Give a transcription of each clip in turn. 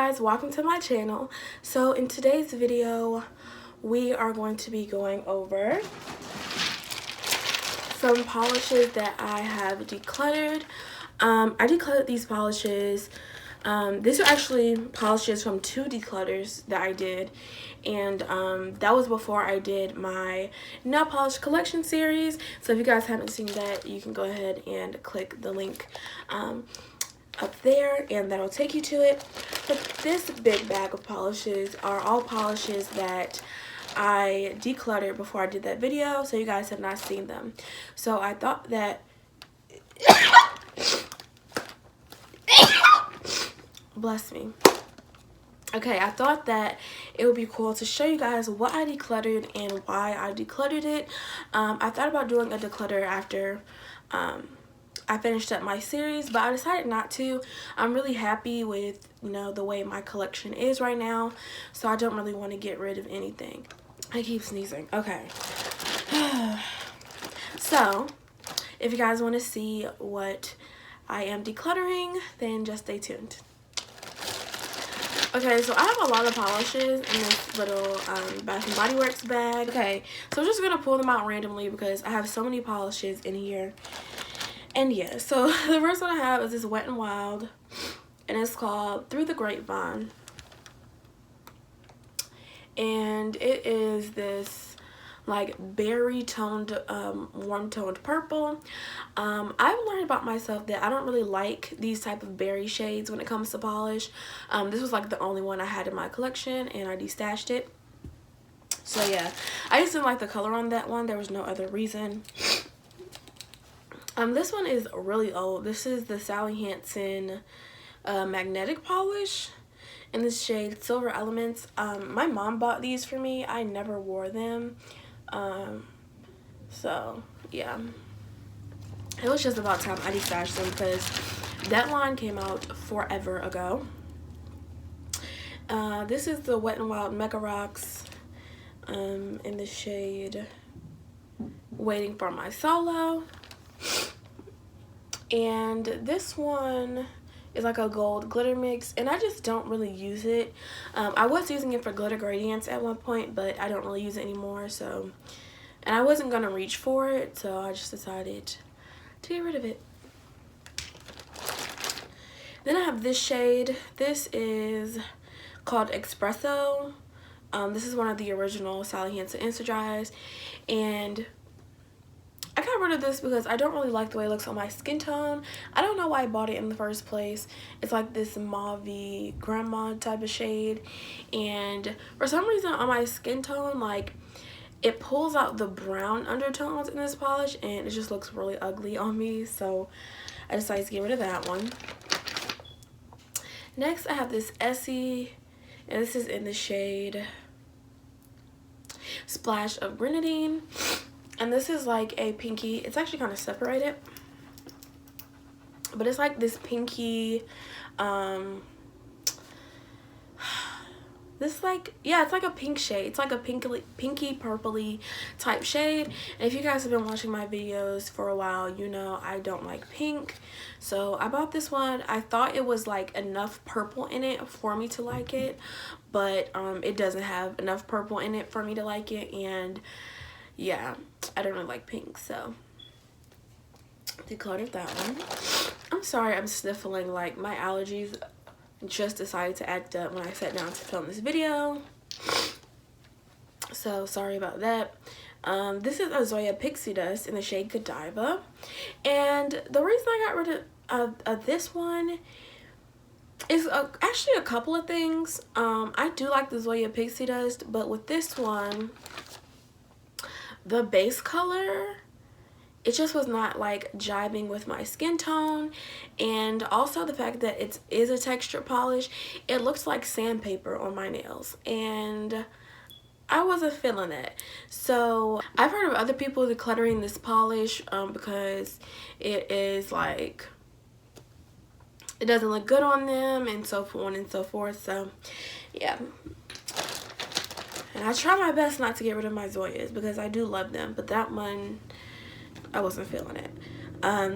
guys, welcome to my channel. So in today's video we are going to be going over some polishes that I have decluttered. I decluttered these polishes. These are actually polishes from 2 declutters that I did, and that was before I did my nail polish collection series. So if you guys haven't seen that, you can go ahead and click the link up there and that'll take you to it. But this big bag of polishes are all polishes that I decluttered before I did that video, so you guys have not seen them. So I thought that bless me. Okay, I thought that it would be cool to show you guys what I decluttered and why I decluttered it. I thought about doing a declutter after I finished up my series, but I decided not to. I'm really happy with, the way my collection is right now, so I don't really want to get rid of anything. I keep sneezing. Okay. So, if you guys want to see what I am decluttering, then just stay tuned. Okay, so I have a lot of polishes in this little Bath & Body Works bag. Okay, so I'm just going to pull them out randomly because I have so many polishes in here. And yeah, so the first one I have is this Wet n Wild, and it's called Through the Grapevine. And it is this like berry toned, warm toned purple. I've learned about myself that I don't really like these type of berry shades when it comes to polish. This was like the only one I had in my collection, and I destashed it. So yeah, I just didn't like the color on that one. There was no other reason. This one is really old. This is the Sally Hansen magnetic polish in this shade Silver Elements. My mom bought these for me. I never wore them. So yeah, it was just about time I destashed them because that line came out forever ago. This is the Wet n Wild Mega Rocks in the shade Waiting for My Solo. And this one is like a gold glitter mix, and I just don't really use it. I was using it for glitter gradients at one point, but I don't really use it anymore. So, and I wasn't gonna reach for it, so I just decided to get rid of it. Then I have this shade. This is called Espresso. This is one of the original Sally Hansen Insta Dries, and I got rid of this because I don't really like the way it looks on my skin tone. I don't know why I bought it in the first place. It's like this mauve-y grandma type of shade, and for some reason on my skin tone, like, it pulls out the brown undertones in this polish, and it just looks really ugly on me, so I decided to get rid of that one. Next I have this Essie, and this is in the shade Splash of Grenadine. And this is like a pinky, it's actually kind of separated, but it's like this pinky, this like, yeah, it's like a pink shade. It's like a pinky purpley type shade. And if you guys have been watching my videos for a while, you know I don't like pink. So I bought this one. I thought it was like enough purple in it for me to like it, but it doesn't have enough purple in it for me to like it. And yeah, I don't really like pink, so decluttered that one. I'm sorry, I'm sniffling. Like, my allergies just decided to act up when I sat down to film this video, so sorry about that. This is a Zoya Pixie Dust in the shade Godiva, and the reason I got rid of this one is actually a couple of things. I do like the Zoya Pixie Dust, but with this one, the base color, it just was not like jiving with my skin tone, and also the fact that it is a textured polish, it looks like sandpaper on my nails, and I wasn't feeling it. So I've heard of other people decluttering this polish because it is like, it doesn't look good on them, and so on and so forth. So yeah, and I try my best not to get rid of my Zoyas because I do love them, but that one I wasn't feeling it.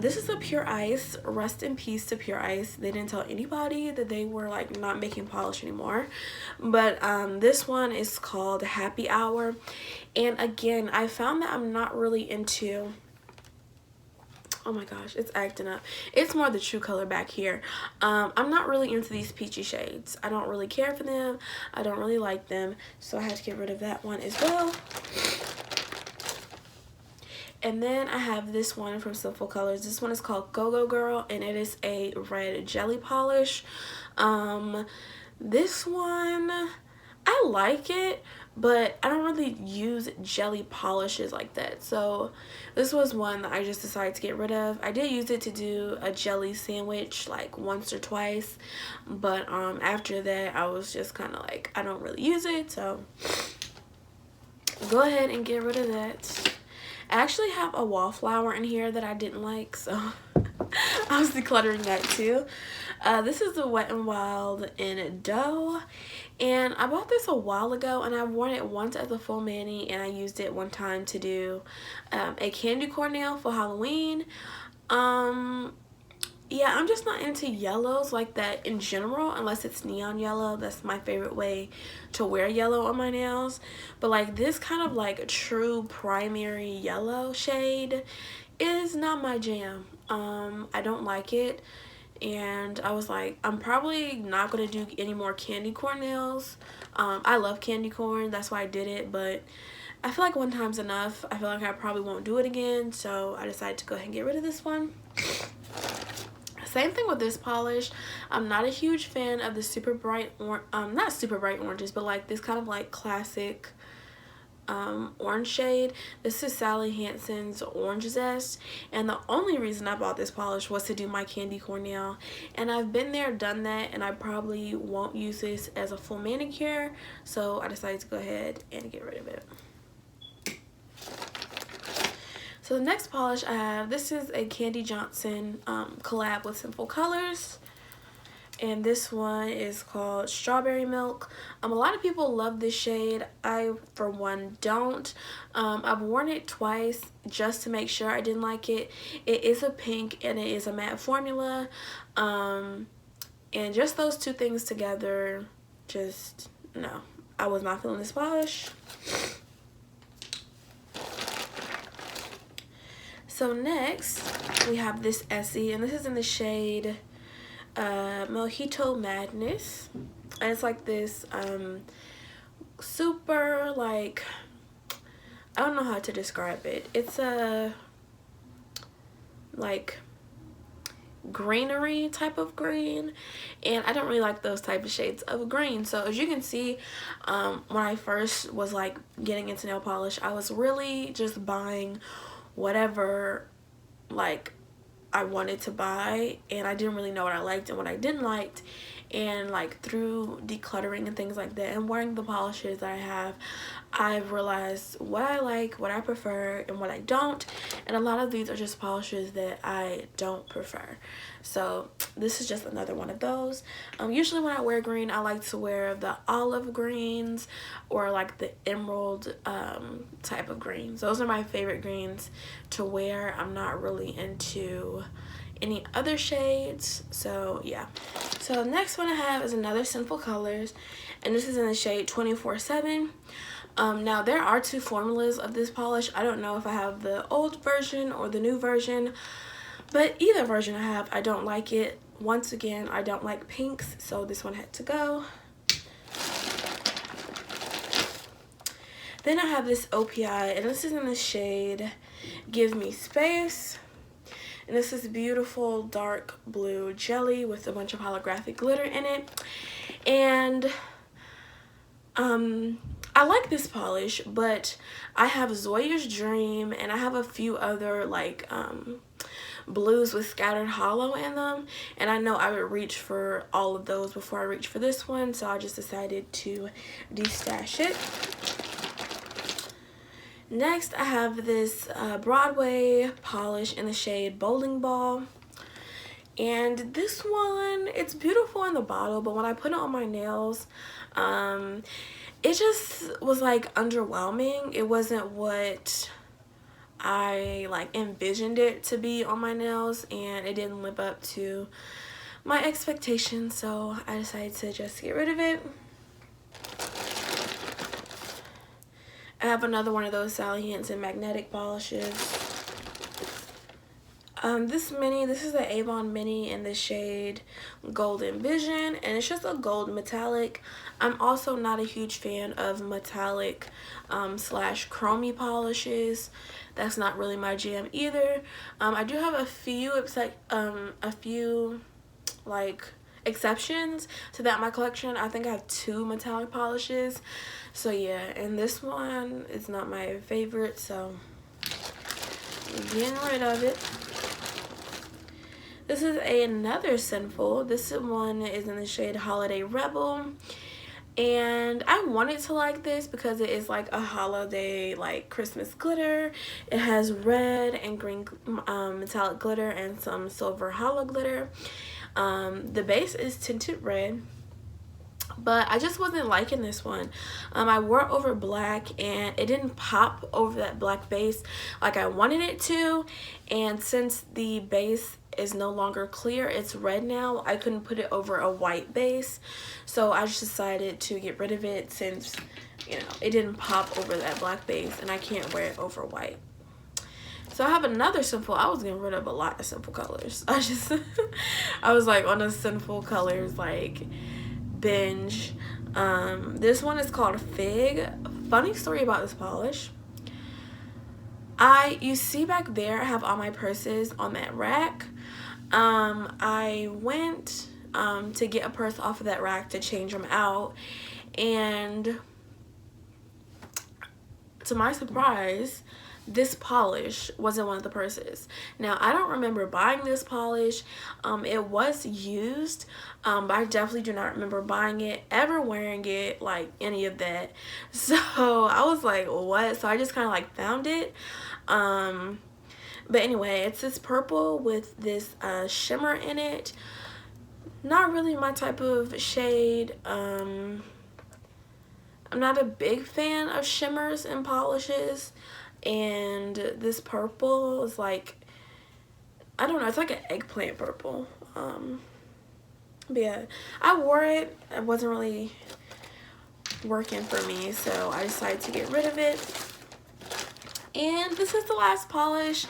This is a Pure Ice. Rest in peace to Pure Ice. They didn't tell anybody that they were like not making polish anymore. But this one is called Happy Hour. And again, I found that I'm not really into, oh my gosh, it's acting up. It's more the true color back here. I'm not really into these peachy shades. I don't really care for them. I don't really like them. So I had to get rid of that one as well. And then I have this one from Sinful Colors. This one is called Go Go Girl, and it is a red jelly polish. This one, I like it, but I don't really use jelly polishes like that. So this was one that I just decided to get rid of. I did use it to do a jelly sandwich like once or twice, but after that I was just kind of like, I don't really use it, so go ahead and get rid of that. I actually have a wallflower in here that I didn't like, so I was decluttering that too. This is the Wet n Wild in Dough, and I bought this a while ago, and I've worn it once as a full mani, and I used it one time to do a candy corn nail for Halloween. Yeah, I'm just not into yellows like that in general, unless it's neon yellow. That's my favorite way to wear yellow on my nails. But like this kind of like true primary yellow shade is not my jam. I don't like it. And I was like, I'm probably not going to do any more candy corn nails. I love candy corn. That's why I did it. But I feel like one time's enough. I feel like I probably won't do it again. So I decided to go ahead and get rid of this one. Same thing with this polish. I'm not a huge fan of the super bright not super bright oranges, but like this kind of like classic orange shade. This is Sally Hansen's Orange Zest, and the only reason I bought this polish was to do my candy corn nail, and I've been there, done that, and I probably won't use this as a full manicure, so I decided to go ahead and get rid of it. So the next polish I have, this is a Candy Johnson collab with Sinful Colors. And this one is called Strawberry Milk. A lot of people love this shade. I, for one, don't. I've worn it twice just to make sure I didn't like it. It is a pink and it is a matte formula. And just those two things together, just, no. I was not feeling this polish. So next, we have this Essie, and this is in the shade Mojito Madness. And it's like this super, like, I don't know how to describe it. It's a, like, greenery type of green, and I don't really like those type of shades of green. So as you can see, when I first was, like, getting into nail polish, I was really just buying whatever like I wanted to buy, and I didn't really know what I liked and what I didn't like. And like through decluttering and things like that and wearing the polishes that I have, I've realized what I like, what I prefer, and what I don't. And a lot of these are just polishes that I don't prefer. So this is just another one of those. Usually when I wear green, I like to wear the olive greens or like the emerald type of greens. Those are my favorite greens to wear. I'm not really into any other shades, so yeah. So the next one I have is another Sinful Colors, and this is in the shade 24/7. Now there are two formulas of this polish. I don't know if I have the old version or the new version, but either version I have, I don't like it. Once again, I don't like pinks, so this one had to go. Then I have this OPI, and this is in the shade Give Me Space. And this is beautiful dark blue jelly with a bunch of holographic glitter in it. And I like this polish, but I have Zoya's Dream, and I have a few other like blues with scattered hollow in them, and I know I would reach for all of those before I reach for this one, so I just decided to destash it. Next, I have this Broadway polish in the shade Bowling Ball. And this one, it's beautiful in the bottle, but when I put it on my nails, it just was like underwhelming. It wasn't what I like envisioned it to be on my nails, and it didn't live up to my expectations, so I decided to just get rid of it. I have another one of those Sally Hansen magnetic polishes. This is the Avon Mini in the shade Golden Vision, and it's just a gold metallic. I'm also not a huge fan of metallic slash chromey polishes. That's not really my jam either. I do have a few like exceptions to that in my collection. I think I have 2 metallic polishes. So yeah, and this one is not my favorite, so I'm getting rid of it. This is another Sinful. This one is in the shade Holiday Rebel. And I wanted to like this because it is like a holiday, like Christmas glitter. It has red and green metallic glitter and some silver hollow glitter. The base is tinted red, but I just wasn't liking this one. I wore it over black and it didn't pop over that black base like I wanted it to. And since the base is no longer clear, it's red now, I couldn't put it over a white base, so I just decided to get rid of it since, you know, it didn't pop over that black base and I can't wear it over white. So I have another Sinful. I was getting rid of a lot of Sinful colors. I was like on a Sinful colors like binge. This one is called Fig. Funny story about this polish. You see back there, I have all my purses on that rack. I went to get a purse off of that rack to change them out, and to my surprise, this polish was in one of the purses. Now, I don't remember buying this polish. It was used, but I definitely do not remember buying it, ever wearing it, like any of that. So I was like, what? So I just kind of like found it. But anyway, it's this purple with this shimmer in it. Not really my type of shade. I'm not a big fan of shimmers and polishes, and this purple is like, I don't know, it's like an eggplant purple. But yeah, I wore it. It wasn't really working for me, so I decided to get rid of it. And this is the last polish.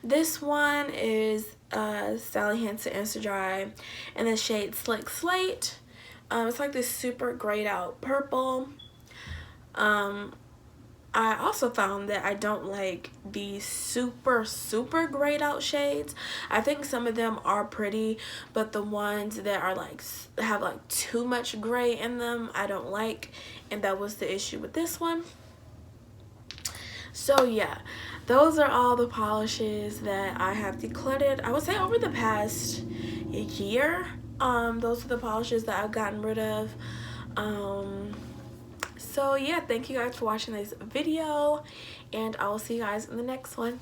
This one is Sally Hansen Instant Dry in the shade Slick Slate. It's like this super grayed out purple. I also found that I don't like the super grayed out shades. I think some of them are pretty, but the ones that are like have like too much gray in them, I don't like, and that was the issue with this one. So yeah, those are all the polishes that I have decluttered. I would say over the past year, those are the polishes that I've gotten rid of. So yeah, thank you guys for watching this video, and I will see you guys in the next one.